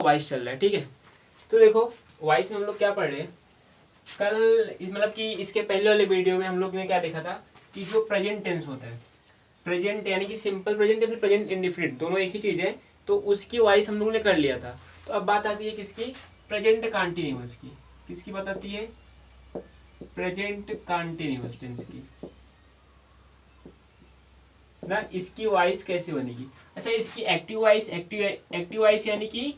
Voice चल रहा है, ठीक है। तो देखो वॉइस में हम लोग क्या पढ़ रहे हैं कल, मतलब कि इसके पहले वाले वीडियो में हम लोग ने क्या देखा था कि जो प्रेजेंट टेंस होता है, प्रेजेंट यानी कि सिंपल प्रेजेंट या फिर प्रेजेंट इंडिफिनिट, दोनों एक ही चीज़ है, तो उसकी वॉइस हम लोग ने कर लिया था। तो अब बात आती है किसकी, प्रेजेंट कंटिन्यूअस की। किसकी बात आती है, प्रेजेंट कंटिन्यूअस टेंस की ना। इसकी वॉइस कैसे बनेगी, अच्छा इसकी एक्टिव वॉइस, एक्टिव वॉइस यानी कि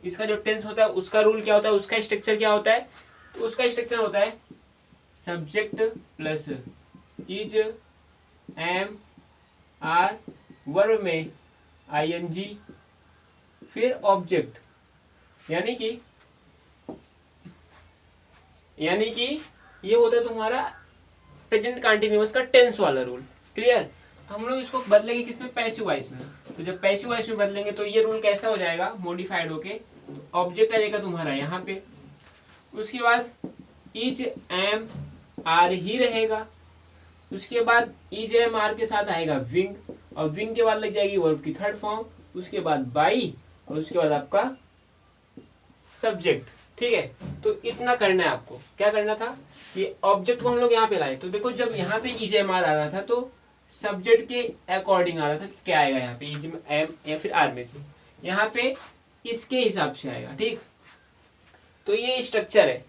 इसका जो टेंस होता है उसका रूल क्या होता है, उसका स्ट्रक्चर क्या होता है, तो उसका स्ट्रक्चर होता है subject plus is, am, are, verb में आईएनजी, फिर ऑब्जेक्ट, यानी कि ये होता है तुम्हारा प्रेजेंट कंटिन्यूअस का टेंस वाला रूल। क्लियर। हम लोग इसको बदलेंगे किसमें, पैसिव वॉइस में। तो जब पैसिव वॉइस में बदलेंगे तो ये रूल कैसा हो जाएगा, मॉडिफाइड होके ऑब्जेक्ट आ जाएगा तुम्हारा यहाँ पे, उसके बाद इज, एम, आर ही रहेगा, उसके बाद इज, एम, आर के साथ आएगा विंग, और विंग के बाद लग जाएगी वर्ब की थर्ड फॉर्म, उसके बाद बाई, और उसके बाद आपका सब्जेक्ट। ठीक है, तो इतना करना है आपको। क्या करना था, ये ऑब्जेक्ट को हम लोग यहाँ पे लाए, तो देखो जब यहाँ पे इज, एम, आर आ रहा था तो सब्जेक्ट के अकॉर्डिंग आ रहा था कि क्या आएगा यहाँ पे, इज, एम या फिर आर में से, यहाँ पे इसके हिसाब से आएगा। ठीक, तो ये स्ट्रक्चर है।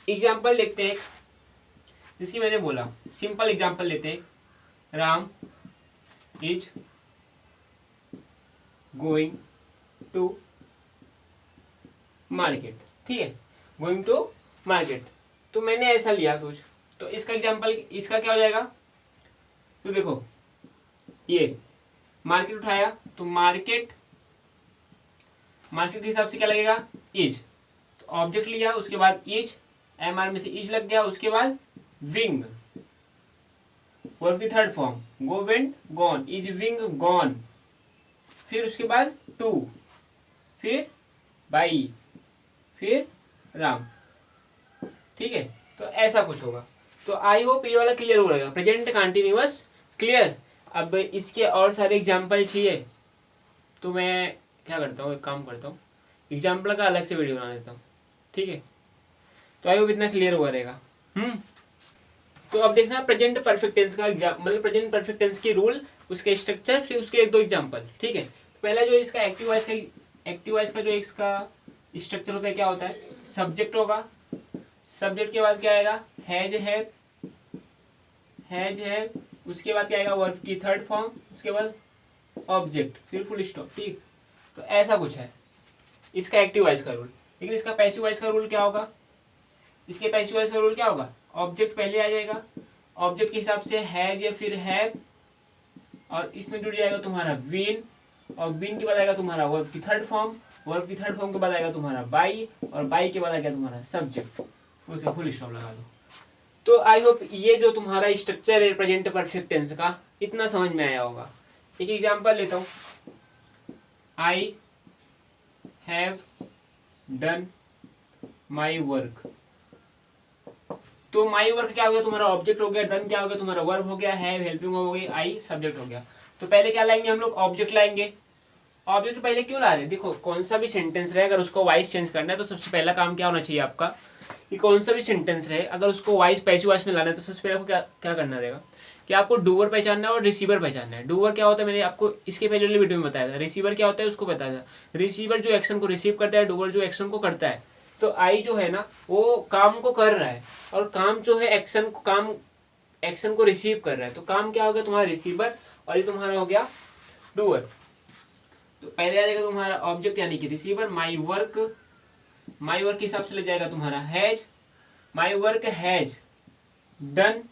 एग्जाम्पल देखते हैं, जिसकी मैंने बोला सिंपल एग्जाम्पल लेते हैं, Ram is going to market. ठीक है, गोइंग टू मार्केट, तो मैंने ऐसा लिया कुछ, तो इसका एग्जाम्पल इसका क्या हो जाएगा, तो देखो ये मार्केट उठाया तो मार्केट के हिसाब से क्या लगेगा, इज, तो ऑब्जेक्ट लिया, उसके बाद इज, एम, आर में से इज लग गया, उसके बाद विंग, वर्ब की third form, go, went, gone, is wing gone, फिर उसके बाद टू, फिर बाई, फिर राम। ठीक है, तो ऐसा कुछ होगा। तो आई होप ये वाला क्लियर हो रहेगा, प्रेजेंट कंटिन्यूअस। क्लियर। अब इसके और सारे एग्जाम्पल चाहिए तो मैं क्या करता हूँ, एक काम करता हूँ, एग्जाम्पल का अलग से वीडियो बना देता हूँ। ठीक है, तो आई होप इतना क्लियर हुआ रहेगा। तो अब देखना प्रेजेंट परफेक्ट टेंस का मतलब प्रेजेंट परफेक्ट टेंस की रूल, उसके स्ट्रक्चर, फिर उसके एक दो एग्जाम्पल। ठीक है, तो पहला जो इसका एक्टिव वॉइस का जो इसका स्ट्रक्चर होता है, क्या होता है, सब्जेक्ट होगा, सब्जेक्ट के बाद क्या आएगा, हैज, है, उसके बाद क्या आएगा, वर्ब की थर्ड फॉर्म, उसके बाद ऑब्जेक्ट, फिर फुल स्टॉप। ठीक, तो ऐसा कुछ है इसका एक्टिव वॉइस का रूल। लेकिन इसका पैसिव वॉइस का रूल क्या होगा, इसके पैसिव वॉइस का रूल क्या होगा, ऑब्जेक्ट पहले आ जाएगा, ऑब्जेक्ट के हिसाब से हैज या फिर हैव, और इसमें जुड़ जाएगा तुम्हारा बीन, और बीन के बाद आएगा तुम्हारा वर्ब की थर्ड फॉर्म, वर्ब की थर्ड फॉर्म के बाद आएगा तुम्हारा बाई, और बाई के बाद आएगा तुम्हारा सब्जेक्ट, उसका फुल स्टॉप लगा दो। तो आई होप ये जो तुम्हारा स्ट्रक्चर है प्रेजेंट परफेक्ट टेंस का, इतना समझ में आया होगा। एक एग्जांपल लेता हूँ, I have done my work. तो माई वर्क क्या हो गया, तुम्हारा ऑब्जेक्ट हो गया, डन क्या हो गया, तुम्हारा वर्ब हो गया, हैव हेल्पिंग हो गई, आई सब्जेक्ट हो गया। तो पहले क्या लाएंगे हम लोग, ऑब्जेक्ट लाएंगे। ऑब्जेक्ट पहले क्यों ला रहे हैं, देखो कौन सा भी सेंटेंस रहे, अगर उसको वॉइस चेंज करना है तो सबसे पहला काम क्या होना चाहिए आपका, कि कौन सा भी सेंटेंस रहे अगर उसको वॉइस पैसिव वॉइस में लाना है तो सबसे पहले आपको क्या करना रहेगा, कि आपको डूवर पहचानना है और रिसीवर पहचानना है। डूवर क्या होता है, मैंने आपको इसके पहले वाले वीडियो में बताया था। रिसीवर क्या होता है उसको बताया था, रिसीवर जो एक्शन को रिसीव करता है, डूवर जो एक्शन को करता है। तो आई जो है ना वो काम को कर रहा है, और काम जो है एक्शन को रिसीव कर रहा है। तो काम क्या हो गया तुम्हारा रिसीवर, और ये तुम्हारा हो गया डूअर। तो पहले आ जाएगा तुम्हारा ऑब्जेक्ट यानी कि रिसीवर, माई वर्क के हिसाब से ले जाएगा तुम्हारा has, my work has done,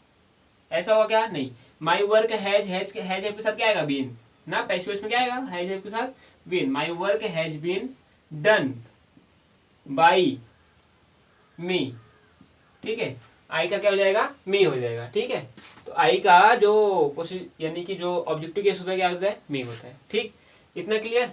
ऐसा होगा क्या, नहीं, माई वर्क हैज के साथ क्या आएगा, बीन ना, पैसिव वॉइस में क्या आएगा, हैज के साथ been, my work has been done by me. ठीक है, आई का क्या हो जाएगा, मी हो जाएगा। ठीक है, तो आई का जो यानी कि जो ऑब्जेक्टिव केस होता है क्या होता है, मी होता है। ठीक, इतना क्लियर।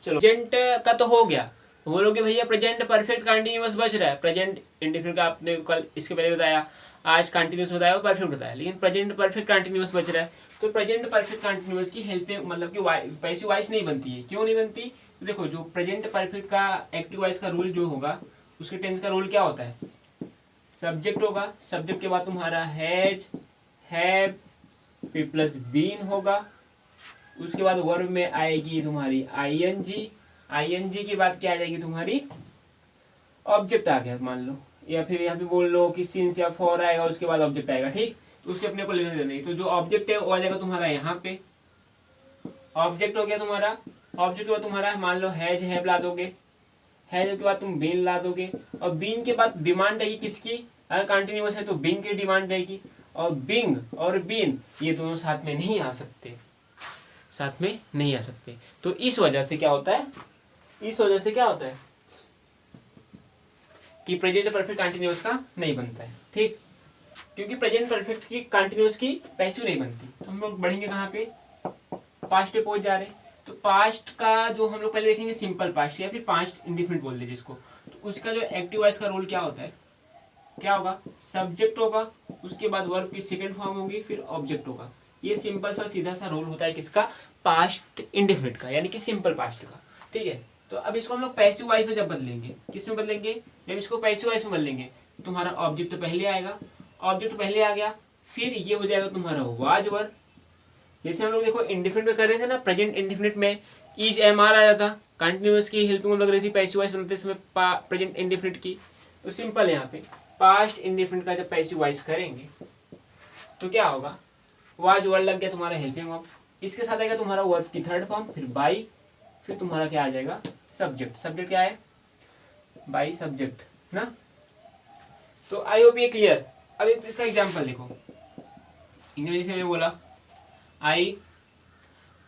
चलो प्रेजेंट का तो हो गया, बोलोगे भैया प्रेजेंट परफेक्ट कंटिन्यूअस बच रहा है, प्रेजेंट इंडिफिनिट का आपने कल इसके पहले बताया, आज कंटिन्यूअस बताया और परफेक्ट बताया, लेकिन प्रेजेंट परफेक्ट कंटिन्यूअस बच रहा है। तो प्रेजेंट परफेक्ट कंटिन्यूअस की हेल्प मतलब कि पैसिव वॉइस नहीं बनती है। क्यों नहीं बनती, तो देखो जो प्रेजेंट परफेक्ट का एक्टिव वॉइस का रूल जो होगा उसके टेंस का रूल क्या होता है, सब्जेक्ट होगा, सब्जेक्ट के बाद तुम्हारा हैज, हैव, फिर प्लस बीन होगा, उसके बाद वर्ब में आएगी तुम्हारी आईएनजी, आईएनजी के बाद क्या आ जाएगी तुम्हारी ऑब्जेक्ट आ गया मान लो, या फिर यहाँ पे बोल लो कि सिंस या फॉर आएगा, उसके बाद ऑब्जेक्ट आएगा, ठीक। तो उससे अपने को लेने देना नहीं, तो जो ऑब्जेक्ट है वो आ जाएगा तुम्हारा यहाँ पे, ऑब्जेक्ट हो गया तुम्हारा, ऑब्जेक्ट के बाद तुम्हारा मान लो हैज, हैव ला दोगे, हैज के बाद तुम बीन ला दोगे, और बीन के बाद डिमांड रहेगी किसकी, अगर कंटिन्यूअस है तो बिंग की डिमांड रहेगी, और बिंग और बीन ये दोनों साथ में नहीं आ सकते, साथ में नहीं आ सकते। तो इस वजह से क्या होता है, इस वजह से क्या होता है कि प्रेजेंट परफेक्ट कंटिन्यूअस का नहीं बनता है, ठीक। क्योंकि प्रेजेंट परफेक्ट की कंटिन्यूअस की पैसिव नहीं बनती। तो हम लोग बढ़ेंगे कहाँ पे, पास्ट पे पहुंच जा रहे हैं। तो पास्ट का जो हम लोग पहले देखेंगे सिंपल पास्ट या फिर पास्ट इंडिफिनिट बोल दे जिसको, तो उसका जो एक्टिव वॉइस का रोल क्या होता है, क्या होगा, सब्जेक्ट होगा, उसके बाद वर्ब की सेकंड फॉर्म होगी, फिर ऑब्जेक्ट होगा। ये सिंपल सा सीधा सा रोल होता है किसका, पास्ट इंडिफिनिट का, यानी कि सिंपल पास्ट का, ठीक है। तो अब इसको हम लोग पैसिव वॉइस में जब बदलेंगे, किस में बदलेंगे, जब इसको पैसिव वॉइस में बदलेंगे तो तुम्हारा ऑब्जेक्ट पहले आएगा, ऑब्जेक्ट पहले आ गया, फिर ये हो जाएगा तुम्हारा वाज वर्ब। जैसे हम लोग देखो इंडिफिनिट में कर रहे थे ना, प्रेजेंट इंडिफिनिट में इज एम आर आ जाता, कंटिन्यूअस की हेल्पिंग लग रही थी पैसिव वॉइस बनाते समय प्रेजेंट इंडिफिनिट की। तो सिंपल है यहाँ पे पास्ट इंडिफिनिट का जब पैसिव वॉइस करेंगे तो क्या होगा, वाज वर्ड लग गया तुम्हारा हेल्पिंग वर्ब, इसके साथ आएगा तुम्हारा वर्ब की थर्ड फॉर्म, फिर बाई, फिर तुम्हारा क्या आ जाएगा सब्जेक्ट, सब्जेक्ट क्या है बाई सब्जेक्ट ना। तो आई होप ये क्लियर। अब एक इसका एग्जांपल देखो, इंग्लिश में बोला आई,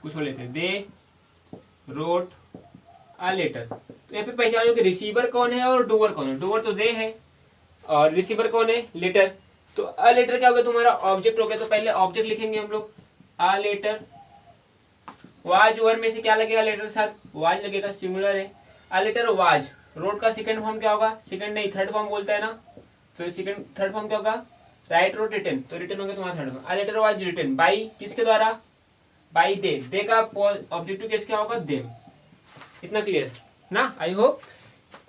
कुछ हो लेते दे रोट अ लेटर। तो यहाँ पे पहचानो कि रिसीवर कौन है और डूअर कौन है, डूअर तो दे है और रिसीवर कौन है लेटर। तो अ लेटर क्या हो गया तुम्हारा ऑब्जेक्ट हो गया, तो पहले ऑब्जेक्ट लिखेंगे हम लोग अ लेटर, वाज वर्ब में से क्या लगेगा लेटर के साथ, वाज लगेगा, सिंगुलर है, अ लेटर वाज, रोट का सेकंड फॉर्म क्या होगा, सेकंड नहीं थर्ड फॉर्म बोलता है ना, तो सेकंड थर्ड फॉर्म क्या होगा, राइट रोट रिटन, तो रिटन हो गया तुम्हारा third form, a letter was written by किसके द्वारा, बाई दे का ऑब्जेक्टिव केस क्या होगा देम। इतना क्लियर ना, आई होप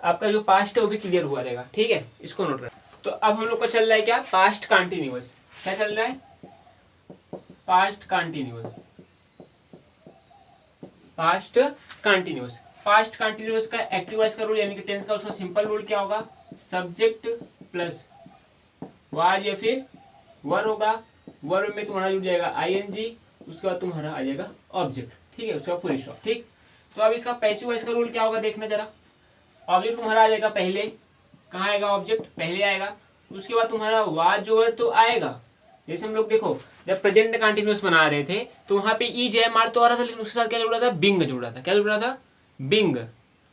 आपका जो पास्ट है वो भी क्लियर हुआ रहेगा, ठीक है, इसको नोट रखना। तो अब हम लोग को चल रहा है क्या, पास्ट कंटिन्यूअस, क्या चल रहा है, past continuous, past continuous, past continuous का एक्टिव वॉइस का रूल यानी कि टेंस का उसका सिंपल रूल क्या होगा, सब्जेक्ट प्लस वाज या फिर वर होगा, वर्ब में तुम्हारा जुड़ जाएगा आईएनजी, उसके बाद तुम्हारा आ जाएगा ऑब्जेक्ट, ठीक है, उसके बाद फुल स्टॉप, ठीक। तो अब इसका पैसिव वॉइस का रूल क्या होगा देखना जरा, ऑब्जेक्ट तुम्हारा आ जाएगा पहले, कहाँ आएगा ऑब्जेक्ट पहले आएगा, उसके बाद तुम्हारा वाज वर्ब तो आएगा। जैसे हम लोग देखो जब प्रेजेंट कंटिन्यूअस बना रहे थे तो वहां पे ई जे मार तो आ रहा था, लेकिन उसके साथ क्या जुड़ रहा था, बिंग जुड़ रहा था, क्या जुड़ रहा था, बिंग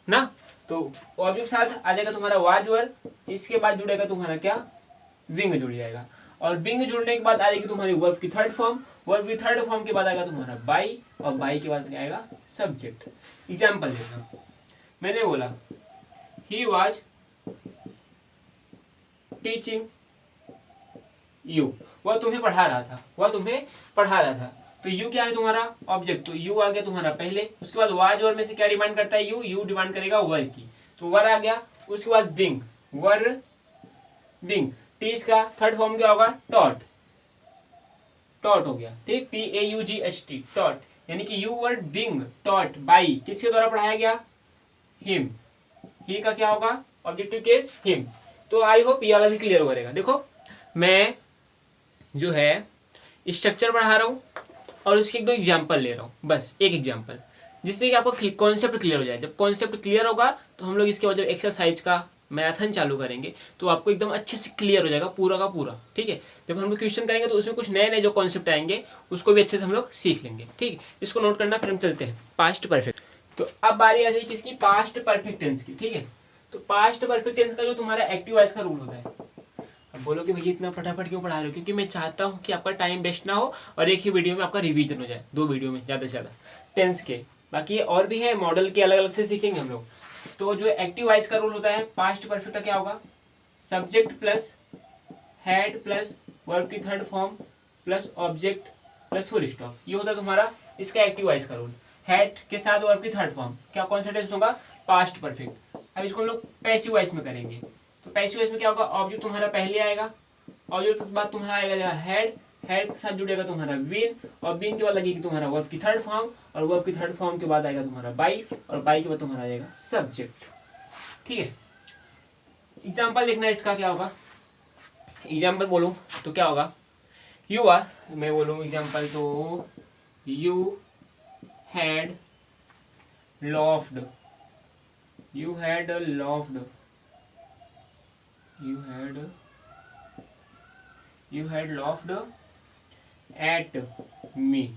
ना। तो ऑब्जेक्ट साथ आ जाएगा तुम्हारा वाज वर्ब, इसके बाद जुड़ेगा तुम्हारा क्या, विंग जुड़ जाएगा, और बिंग जुड़ने के बाद आ जाएगी तुम्हारी वर्ब की थर्ड फॉर्म, वर्ब की थर्ड फॉर्म के बाद आएगा तुम्हारा बाई, और बाई के बाद क्या आएगा सब्जेक्ट। एग्जाम्पल देखना, मैंने बोला ही वॉज टीचिंग यू, वह तुम्हें पढ़ा रहा था, वह तुम्हें पढ़ा रहा था, तो यू क्या है तुम्हारा ऑब्जेक्ट, तो यू आ गया तुम्हारा पहले, उसके बाद वाज वर्ब में से क्या डिमांड करता है यू, यू डिमांड करेगा वर की, तो वर आ गया, उसके बाद बिंग, वर बिंग, टीच का थर्ड फॉर्म क्या होगा टॉट, टॉट हो गया, ठीक, PAUGHT टॉट, यानी कि you were being taught by, किसके द्वारा पढ़ाया गया, हिम, ही का क्या होगा ऑब्जेक्टिव केस हिम। तो आई होप ये वाला भी क्लियर हो रहेगा। देखो मैं जो है स्ट्रक्चर पढ़ा रहा हूँ और उसके एक दो एग्जाम्पल ले रहा हूँ, बस एक एग्जाम्पल, जिससे कि आपको कॉन्सेप्ट क्लियर हो जाए। जब कॉन्सेप्ट क्लियर होगा तो हम लोग इसके बाद जब एक्सरसाइज का मैराथन चालू करेंगे तो आपको एकदम अच्छे से क्लियर हो जाएगा पूरा का पूरा, ठीक है। जब हम लोग क्वेश्चन करेंगे तो उसमें कुछ नए नए जो कॉन्सेप्ट आएंगे उसको भी अच्छे से हम लोग सीख लेंगे, ठीक। इसको नोट करना, फिर हम चलते हैं पास्ट परफेक्ट। तो अब बारी आती है किसकी, पास्ट परफेक्ट टेंस की, ठीक है। तो पास्ट परफेक्ट टेंस का जो तुम्हारा एक्टिव वॉइस का रूल होता है, अब बोलो कि भैया इतना फटाफट क्यों पढ़ा रहे हो, क्योंकि मैं चाहता हूँ कि आपका टाइम वेस्ट ना हो और एक ही वीडियो में आपका रिवीजन हो जाए, दो वीडियो में ज़्यादा से ज़्यादा टेंस के, बाकी और भी है मॉडल के अलग अलग से सीखेंगे हम लोग। तो जो एक्टिव वॉइस का रूल होता है पास्ट परफेक्ट का क्या होगा, subject plus had plus verb की third form plus object plus full stop, ये होता है तुम्हारा इसका एक्टिव वॉइस का रूल। हैड के साथ वर्ब की थर्ड फॉर्म, क्या कौन सा टेंस होगा, पास्ट परफेक्ट। अब इसको हम लोग पैसिव वॉइस में करेंगे। तो पैसिव वॉइस में क्या होगा, ऑब्जेक्ट तुम्हारा पहले आएगा, ऑब्जेक्ट के बाद तुम्हारा आएगा हैड, हैड के साथ जुड़ेगा तुम्हारा बीन, और बीन के बाद लगेगी तुम्हारा वर्ब की थर्ड फॉर्म, और वर्ब की थर्ड फॉर्म के बाद आएगा तुम्हारा बाई, और बाई के बाद तुम्हारा आएगा सब्जेक्ट। ठीक है, एग्जाम्पल देखना इसका क्या होगा। एग्जाम्पल बोलूं तो क्या होगा, यू आर, मैं बोलूँ एग्जाम्पल तो you had laughed, you had laughed, you had laughed at मी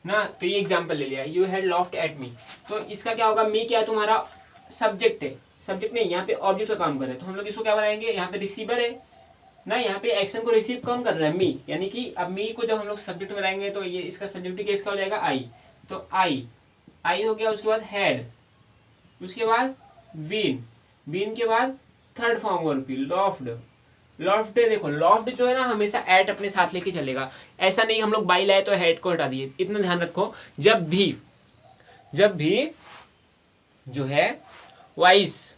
ना। तो ये एग्जाम्पल ले लिया, यू हैड लॉफ्ड एट मी। तो इसका क्या होगा, मी क्या है तुम्हारा सब्जेक्ट है, सब्जेक्ट नहीं, यहाँ पे ऑब्जेक्ट का काम कर रहे हैं, तो हम लोग इसको क्या बनाएंगे, यहाँ पे रिसीवर है ना, यहाँ पे एक्शन को रिसीव कौन कर रहा है, मी, यानी कि अब मी को जब हम लोग सब्जेक्ट में लाएंगे तो ये इसका सब्जेक्ट केस का हो जाएगा आई। तो आई हो गया, उसके बाद हैड, उसके बाद बीन, बीन के बाद थर्ड फॉर्म वर्ब की लॉफ्ड, लॉफ्ड देखो लॉफ्ड जो है ना हमेशा एट अपने साथ लेके चलेगा, ऐसा नहीं हम लोग बाई लाए तो हेड को हटा दिए। इतना ध्यान रखो, जब भी जो है वॉइस,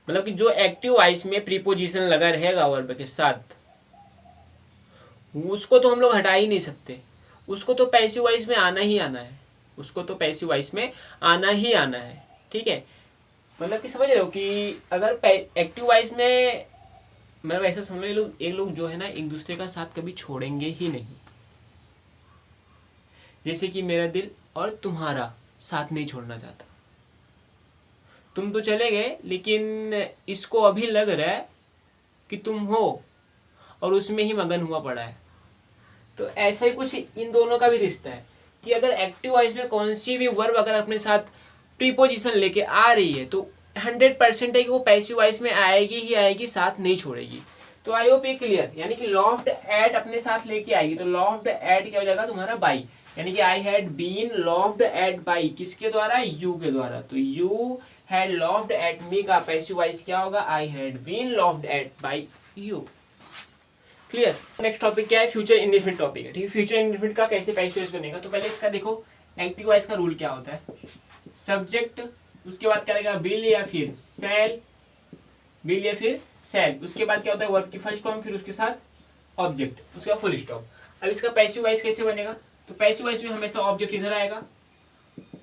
मतलब कि जो एक्टिव वॉइस में प्रीपोजिशन लगा रहेगा वर्ब के साथ, उसको तो हम लोग हटा ही नहीं सकते, उसको तो पैसिव वॉइस में आना ही आना है, उसको तो पैसिव वॉइस में आना ही आना है। ठीक है, मतलब कि समझ रहे हो कि अगर एक्टिव वॉइस में, मतलब ऐसा समझ लो एक लोग जो है ना एक दूसरे का साथ कभी छोड़ेंगे ही नहीं, जैसे कि मेरा दिल और तुम्हारा साथ नहीं छोड़ना चाहता, तुम तो चले गए लेकिन इसको अभी लग रहा है कि तुम हो और उसमें ही मगन हुआ पड़ा है। तो ऐसा ही कुछ इन दोनों का भी रिश्ता है कि अगर एक्टिव वॉइस में कौन सी भी वर्ब अगर अपने साथ प्रीपोजिशन लेके आ रही है तो 100% है कि वो पैसिव वॉइस में आएगी ही आएगी, साथ नहीं छोड़ेगी। तो आई होप ये क्लियर, यानी कि लॉफ्ड एट अपने साथ लेके आएगी, तो लॉफ्ड एट क्या हो जाएगा तुम्हारा बाई, यानी कि I had been laughed at by, किसके द्वारा, यू के द्वारा। तो you had laughed at me का पैसिव वॉइस क्या होगा, I had been laughed at by you. Clear. Next topic क्या है, फ्यूचर इंडेफिनिट टॉपिक है। ठीक है, फ्यूचर इंडेफिनिट का कैसे पैसिव वॉइस बनेगा, तो पहले इसका देखो एक्टिव वॉइस का रूल क्या होता है, सब्जेक्ट, उसके बाद क्या लगेगा बिल या फिर सेल, बिल या फिर सेल, उसके बाद क्या होता है वर्ब की फर्स्ट फॉर्म, फिर उसके साथ ऑब्जेक्ट, उसके बाद फुल स्टॉप। अब इसका पैसिव वॉइस कैसे बनेगा, तो पैसिव वॉइस में हमेशा ऑब्जेक्ट इधर आएगा,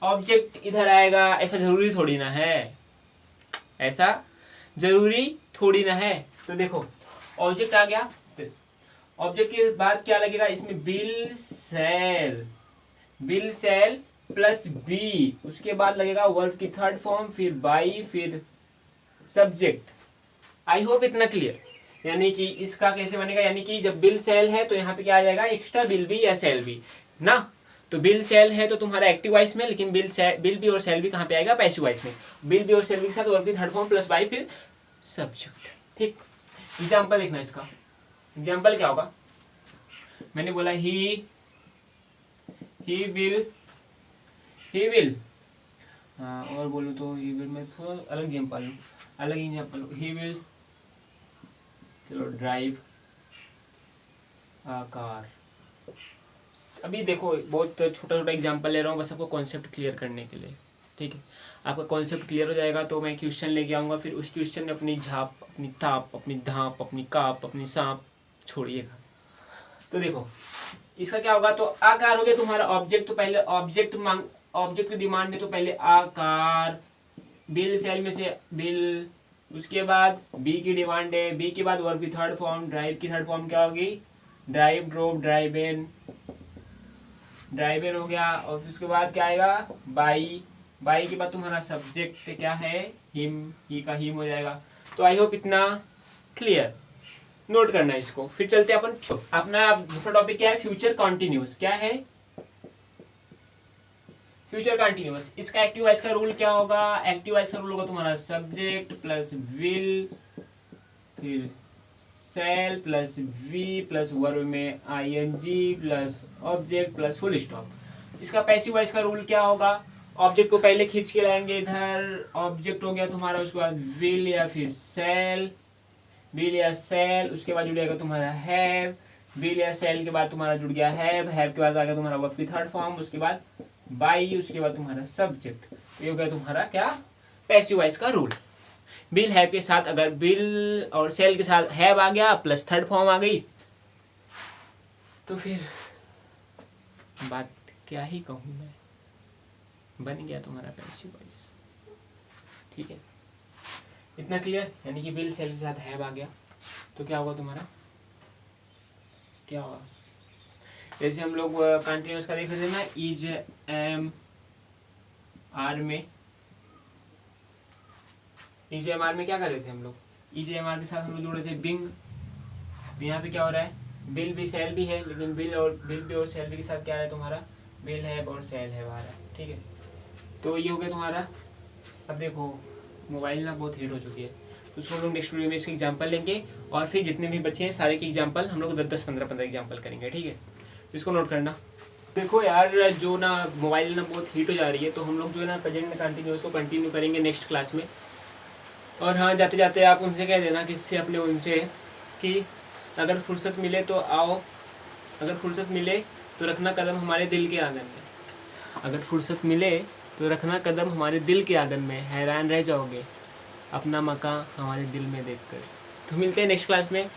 ऑब्जेक्ट इधर आएगा, ऐसा जरूरी थोड़ी ना है, ऐसा जरूरी थोड़ी ना है। तो देखो ऑब्जेक्ट आ गया, ऑब्जेक्ट के बाद क्या लगेगा इसमें, बिल सेल प्लस बी, उसके बाद लगेगा वर्ब की थर्ड फॉर्म, फिर बाई, फिर सब्जेक्ट। आई होप इतना क्लियर। यानी कि इसका कैसे बनेगा, यानी कि जब बिल सेल है तो यहाँ पे क्या आ जाएगा, एक्स्ट्रा बिल भी या सेल भी ना। तो बिल सेल है तो तुम्हारा एक्टिव वॉइस में, लेकिन बिल भी और सेल भी कहाँ पे आएगा, पैसिव वॉइस में। बिल भी और सेल भी के साथ वर्ब की थर्ड फॉर्म प्लस बाई फिर सब्जेक्ट। ठीक, एग्जाम्पल देखना इसका। एग्जाम्पल क्या होगा, मैंने बोला ही विल, और बोलूँ तो ही विल, मैं थोड़ा अलग एग्जाम्पल लूँ, अलग एग्जाम्पल, ही विल, चलो ड्राइव कार। अभी देखो बहुत छोटा छोटा एग्जाम्पल ले रहा हूँ बस आपको कॉन्सेप्ट क्लियर करने के लिए। ठीक है, आपका कॉन्सेप्ट क्लियर हो जाएगा तो मैं क्वेश्चन लेके आऊँगा, फिर उस क्वेश्चन में अपनी झाप, अपनी ताप, अपनी धाप, अपनी काप, अपनी सांप छोड़िएगा। तो देखो इसका क्या होगा, तो आकार हो गया तुम्हारा ऑब्जेक्ट, तो पहले ऑब्जेक्ट की डिमांड है तो पहले आकार, बिल सेल में से बिल, उसके बाद बी की डिमांड है, बी के बाद वर्ब की थर्ड फॉर्म, ड्राइव की थर्ड फॉर्म क्या होगी, ड्राइव, ड्रोप, ड्राइव इन हो गया, और उसके बाद क्या आएगा, बाई के बाद तुम्हारा सब्जेक्ट क्या है, हिम, ही का हिम हो जाएगा। तो आई होप इतना क्लियर, नोट करना है इसको। फिर चलते हैं अपन अपना दूसरा टॉपिक क्या है, फ्यूचर कॉन्टिन्यूस। क्या है फ्यूचर कॉन्टिन्यूस, इसका एक्टिव वॉइस का रूल क्या होगा, एक्टिव वॉइस का रूल होगा तुम्हारा सब्जेक्ट प्लस विल, फिर shall plus be plus verb में ING plus object plus full stop. इसका पैसिव वॉइस का रूल क्या होगा, ऑब्जेक्ट को पहले खींच के लाएंगे इधर, ऑब्जेक्ट हो गया तुम्हारा, उसके बाद विल या फिर सेल, विल या सेल, उसके बाद जुड़ जाएगा तुम्हारा हैव, विल या सेल के बाद तुम्हारा जुड़ गया हैव के बाद आ गया तुम्हारा वर्ब की थर्ड फॉर्म, उसके बाद बाई उसके बाद तुम्हारा सब्जेक्ट। तो ये हो गया तुम्हारा क्या, पैसिव वॉइस का रूल। बिल हैव के साथ अगर बिल और सेल के साथ हैव आ गया प्लस थर्ड फॉर्म आ गई तो फिर बात क्या ही कहूँ मैं, बन गया तुम्हारा पैसिव वॉइस। ठीक है, इतना क्लियर। यानी कि बिल सेल के साथ हैव आ गया तो क्या होगा तुम्हारा, क्या होगा, जैसे हम लोग कंटिन्यूस का देख रहे थे ना, इज एम आर में, इज एम आर में क्या कर रहे थे हम लोग, इज एम आर के साथ हम लोग जोड़ रहे थे बिंग। तो यहाँ पे क्या हो रहा है, बिल भी सेल भी है, लेकिन बिल भी और सेल भी के साथ क्या है तुम्हारा, बिल है और सेल है आ रहा है। ठीक है, तो ये हो गया तुम्हारा। अब देखो मोबाइल ना बहुत हीट हो चुकी है, तो उसको हम लोग नेक्स्ट वीडियो में इसके एग्जाम्पल लेंगे, और फिर जितने भी बच्चे हैं सारे के एग्जाम्पल हम लोग 10-10, 15-15 एग्जाम्पल करेंगे। ठीक है, तो इसको नोट करना। देखो यार, जो ना मोबाइल ना बहुत हीट हो जा रही है, तो हम लोग जो है ना प्रेजेंट में कंटिन्यूस को कंटिन्यू करेंगे नेक्स्ट क्लास में। और हाँ, जाते जाते आप उनसे कह देना किससे, अपने उनसे, कि अगर फुर्सत मिले तो आओ, अगर फुर्सत मिले तो रखना कदम हमारे दिल के आंगन में, अगर फुर्सत मिले तो रखना कदम हमारे दिल के आंगन में, हैरान रह जाओगे अपना मकान हमारे दिल में देखकर। तो मिलते हैं नेक्स्ट क्लास में।